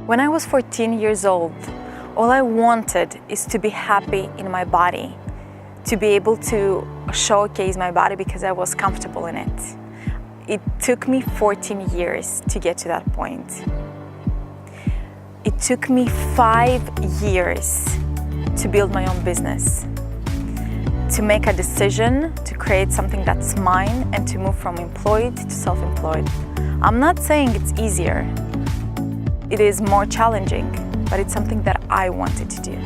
When I was 14 years old, all I wanted is to be happy in my body, to be able to showcase my body because I was comfortable in it. It took me 14 years to get to that point. It took me 5 years to build my own business, to make a decision to create something that's mine and to move from employed to self-employed. I'm not saying it's easier. It is more challenging, but it's something that I wanted to do.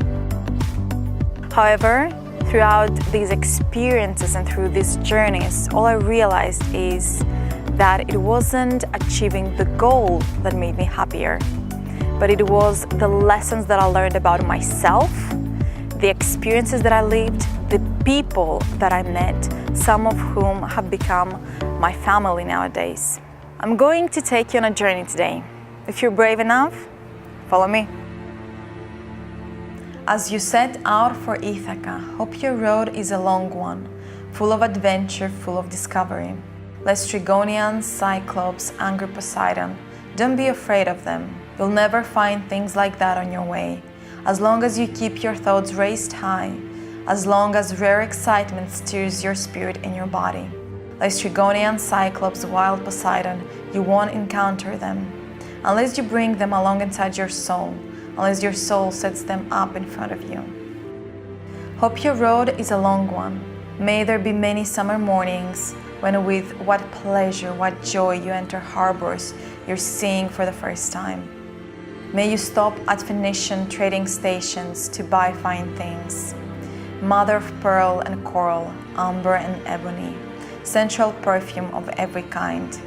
However, throughout these experiences and through these journeys, all I realized is that it wasn't achieving the goal that made me happier, but it was the lessons that I learned about myself, the experiences that I lived, the people that I met, some of whom have become my family nowadays. I'm going to take you on a journey today. If you're brave enough, follow me. As you set out for Ithaka, hope your road is a long one, full of adventure, full of discovery. Lestrygonians, Cyclops, angry Poseidon, don't be afraid of them. You'll never find things like that on your way. As long as you keep your thoughts raised high, as long as rare excitement stirs your spirit and your body. Lestrygonian, Cyclops, wild Poseidon, you won't encounter them unless you bring them along inside your soul, unless your soul sets them up in front of you. Hope your road is a long one. May there be many summer mornings when with what pleasure, what joy you enter harbors you're seeing for the first time. May you stop at Phoenician trading stations to buy fine things. Mother of pearl and coral, amber and ebony, sensual perfume of every kind.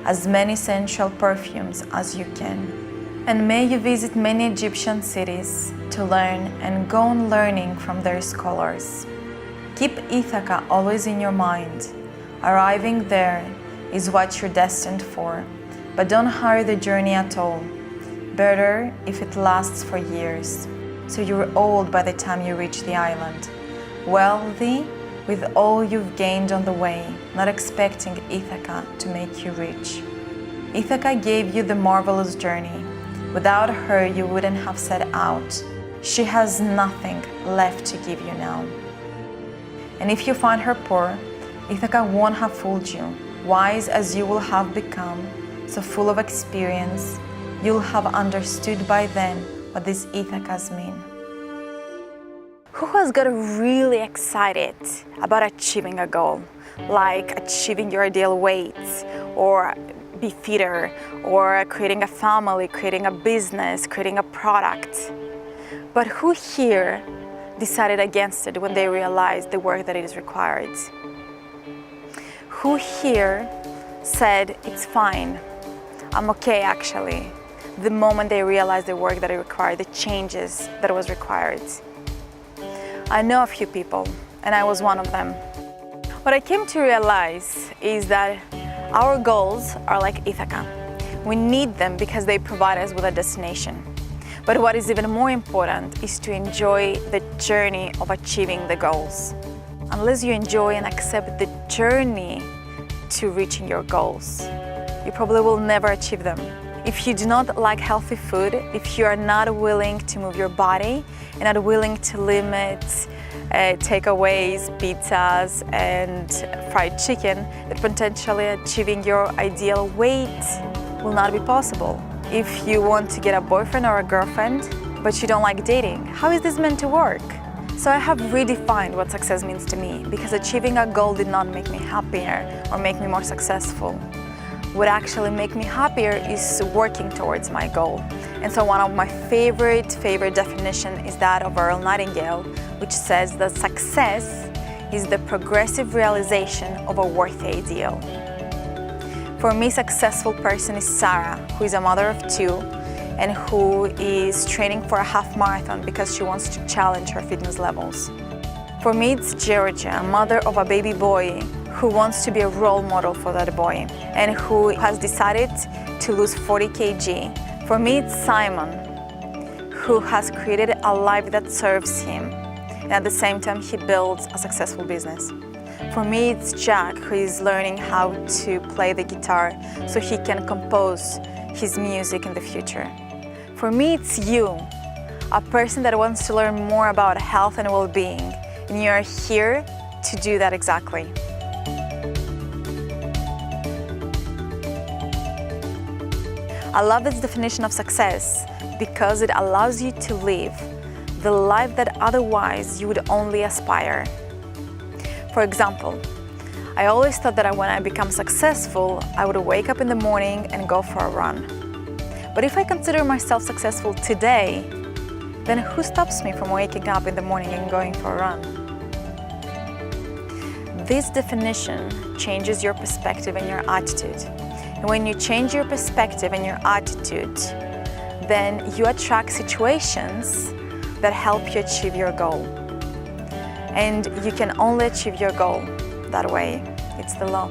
As many sensual perfumes as you can. And may you visit many Egyptian cities to learn and go on learning from their scholars. Keep Ithaka always in your mind. Arriving there is what you're destined for, but don't hurry the journey at all. Better if it lasts for years, so you're old by the time you reach the island. Wealthy with all you've gained on the way, not expecting Ithaka to make you rich. Ithaka gave you the marvelous journey. Without her, you wouldn't have set out. She has nothing left to give you now. And if you find her poor, Ithaka won't have fooled you. Wise as you will have become, so full of experience, you'll have understood by then what these Ithakas mean. Who has got really excited about achieving a goal, like achieving your ideal weight, or be fitter, or creating a family, creating a business, creating a product? But who here decided against it when they realized the work that it is required? Who here said, it's fine, I'm okay actually, the moment they realized the work that it required, the changes that was required? I know a few people, and I was one of them. What I came to realize is that our goals are like Ithaka. We need them because they provide us with a destination. But what is even more important is to enjoy the journey of achieving the goals. Unless you enjoy and accept the journey to reaching your goals, you probably will never achieve them. If you do not like healthy food, if you are not willing to move your body and not willing to limit takeaways, pizzas and fried chicken, then potentially achieving your ideal weight will not be possible. If you want to get a boyfriend or a girlfriend, but you don't like dating, how is this meant to work? So I have redefined what success means to me, because achieving a goal did not make me happier or make me more successful. What actually makes me happier is working towards my goal. And so one of my favorite definition is that of Earl Nightingale, which says that success is the progressive realization of a worthy ideal. For me, successful person is Sarah, who is a mother of 2 and who is training for a half marathon because she wants to challenge her fitness levels. For me, it's Georgia, mother of a baby boy who wants to be a role model for that boy and who has decided to lose 40 kg. For me, it's Simon, who has created a life that serves him, and at the same time he builds a successful business. For me, it's Jack, who is learning how to play the guitar so he can compose his music in the future. For me, it's you, a person that wants to learn more about health and well-being, and you are here to do that exactly. I love this definition of success because it allows you to live the life that otherwise you would only aspire. For example, I always thought that when I become successful, I would wake up in the morning and go for a run. But if I consider myself successful today, then who stops me from waking up in the morning and going for a run? This definition changes your perspective and your attitude. And when you change your perspective and your attitude, then you attract situations that help you achieve your goal. And you can only achieve your goal that way. It's the law.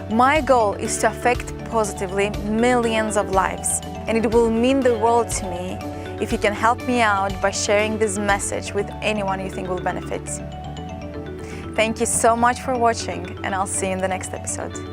My goal is to affect positively millions of lives, and it will mean the world to me if you can help me out by sharing this message with anyone you think will benefit. Thank you so much for watching, and I'll see you in the next episode.